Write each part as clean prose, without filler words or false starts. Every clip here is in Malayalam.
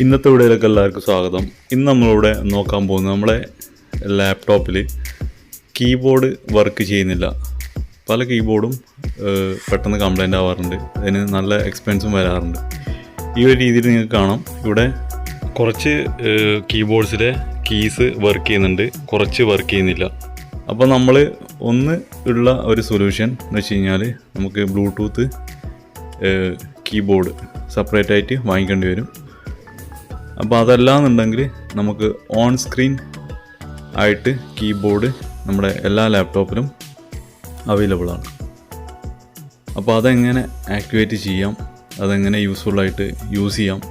ഇന്നത്തെ വീഡിയോയിലേക്ക് എല്ലാവർക്കും സ്വാഗതം. ഇന്ന് നമ്മളിവിടെ നോക്കാൻ പോകുന്നത് നമ്മളെ ലാപ്ടോപ്പിൽ കീബോർഡ് വർക്ക് ചെയ്യുന്നില്ല. പല കീബോർഡും പെട്ടെന്ന് കംപ്ലൈൻ്റ് ആവാറുണ്ട്, അതിന് നല്ല എക്സ്പെൻസും വരാറുണ്ട്. ഈ ഒരു രീതിയിൽ നിങ്ങൾക്ക് കാണാം, ഇവിടെ കുറച്ച് കീബോർഡ്സിലെ കീസ് വർക്ക് ചെയ്യുന്നുണ്ട്, കുറച്ച് വർക്ക് ചെയ്യുന്നില്ല. അപ്പോൾ നമ്മൾ ഉള്ള ഒരു സൊല്യൂഷൻ എന്ന് വെച്ച് കഴിഞ്ഞാൽ നമുക്ക് ബ്ലൂടൂത്ത് കീബോർഡ് സെപ്പറേറ്റ് ആയിട്ട് വാങ്ങിക്കേണ്ടി വരും. അപ്പോൾ അതല്ലാന്നുണ്ടെങ്കിൽ നമുക്ക് ഓൺ സ്ക്രീൻ ആയിട്ട് കീബോർഡ് നമ്മുടെ എല്ലാ ലാപ്ടോപ്പിലും അവൈലബിൾ ആണ്. അപ്പോൾ അതെങ്ങനെ ആക്ടിവേറ്റ് ചെയ്യാം, അതെങ്ങനെ യൂസ്ഫുള്ളായിട്ട് യൂസ് ചെയ്യാം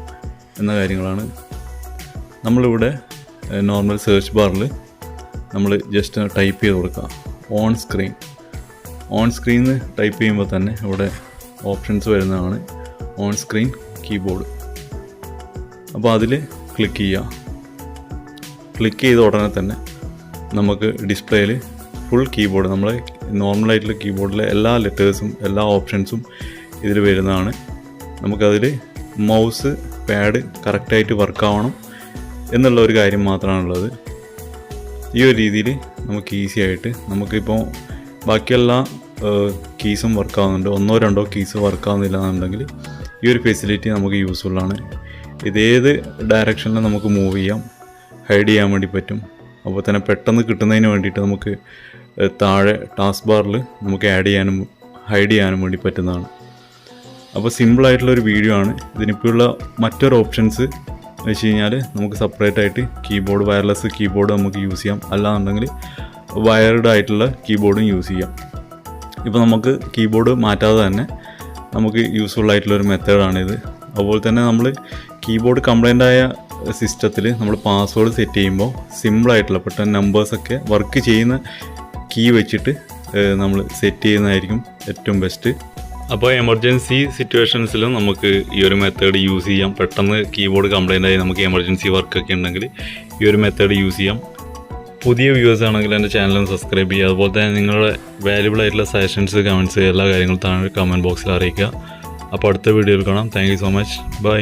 എന്ന കാര്യങ്ങളാണ്. നമ്മളിവിടെ നോർമൽ സെർച്ച് ബാറിൽ നമ്മൾ ജസ്റ്റ് ടൈപ്പ് ചെയ്ത് കൊടുക്കുക on screen. On screen type ചെയ്യുമ്പോൾ തന്നെ ഇവിടെ ഓപ്ഷൻസ് വരുന്നതാണ് ഓൺ സ്ക്രീൻ കീബോർഡ്. അപ്പോൾ അതിൽ ക്ലിക്ക് ചെയ്യുക. ക്ലിക്ക് ചെയ്ത ഉടനെ തന്നെ നമുക്ക് ഡിസ്പ്ലേയിൽ ഫുൾ കീബോർഡ്, നമ്മളെ നോർമലായിട്ടുള്ള കീബോർഡിലെ എല്ലാ ലെറ്റേഴ്സും എല്ലാ ഓപ്ഷൻസും ഇതിൽ വരുന്നതാണ്. നമുക്കതിൽ മൗസ് പാഡ് കറക്റ്റായിട്ട് വർക്കാവണം എന്നുള്ള ഒരു കാര്യം മാത്രമാണുള്ളത്. ഈ ഒരു രീതിയിൽ നമുക്ക് ഈസി ആയിട്ട് നമുക്കിപ്പോൾ ബാക്കിയെല്ലാ കീസും വർക്കാവുന്നുണ്ട്, ഒന്നോ രണ്ടോ കീസ് വർക്കാവുന്നില്ല എന്നുണ്ടെങ്കിൽ ഈ ഒരു ഫെസിലിറ്റി നമുക്ക് യൂസ്ഫുള്ളാണ്. ഇതേത് ഡയറക്ഷനിൽ നമുക്ക് മൂവ് ചെയ്യാം, ഹൈഡ് ചെയ്യാൻ വേണ്ടി പറ്റും. അപ്പോൾ തന്നെ പെട്ടെന്ന് കിട്ടുന്നതിന് വേണ്ടിയിട്ട് നമുക്ക് താഴെ ടാസ്ക് ബാറിൽ നമുക്ക് ആഡ് ചെയ്യാനും ഹൈഡ് ചെയ്യാനും വേണ്ടി പറ്റുന്നതാണ്. അപ്പോൾ സിമ്പിളായിട്ടുള്ളൊരു വീഡിയോ ആണ്. ഇതിനിപ്പോഴുള്ള മറ്റൊരു ഓപ്ഷൻസ് വെച്ച് കഴിഞ്ഞാൽ നമുക്ക് സെപ്പറേറ്റ് ആയിട്ട് കീബോർഡ്, വയർലെസ് കീബോർഡ് നമുക്ക് യൂസ് ചെയ്യാം, അല്ലാന്നുണ്ടെങ്കിൽ വയർഡ് ആയിട്ടുള്ള കീബോർഡും യൂസ് ചെയ്യാം. ഇപ്പോൾ നമുക്ക് കീബോർഡ് മാറ്റാതെ തന്നെ നമുക്ക് യൂസ്ഫുൾ ആയിട്ടുള്ളൊരു മെത്തേഡാണിത്. അതുപോലെ തന്നെ നമ്മൾ കീബോർഡ് കംപ്ലൈൻ്റ് ആയ സിസ്റ്റത്തിൽ നമ്മൾ പാസ്വേഡ് സെറ്റ് ചെയ്യുമ്പോൾ സിമ്പിളായിട്ടുള്ള പെട്ടെന്ന് നമ്പേഴ്സൊക്കെ വർക്ക് ചെയ്യുന്ന കീ വെച്ചിട്ട് നമ്മൾ സെറ്റ് ചെയ്യുന്നതായിരിക്കും ഏറ്റവും ബെസ്റ്റ്. അപ്പോൾ എമർജൻസി സിറ്റുവേഷൻസിലും നമുക്ക് ഈ ഒരു മെത്തേഡ് യൂസ് ചെയ്യാം. പെട്ടെന്ന് കീബോർഡ് കംപ്ലൈൻ്റ് ആയി നമുക്ക് എമർജൻസി വർക്കൊക്കെ ഉണ്ടെങ്കിൽ ഈ ഒരു മെത്തേഡ് യൂസ് ചെയ്യാം. പുതിയ വ്യൂവേഴ്സ് ആണെങ്കിൽ എൻ്റെ ചാനൽ സബ്സ്ക്രൈബ് ചെയ്യുക. അതുപോലെ തന്നെ നിങ്ങളുടെ വാല്യുബിൾ ആയിട്ടുള്ള സജഷൻസ്, കമൻറ്റ്സ് എല്ലാ കാര്യങ്ങളും താഴെ കമൻറ്റ് ബോക്സിൽ അറിയിക്കുക. അപ്പോൾ അടുത്ത വീഡിയോയിൽ കാണാം. Thank you so much. By.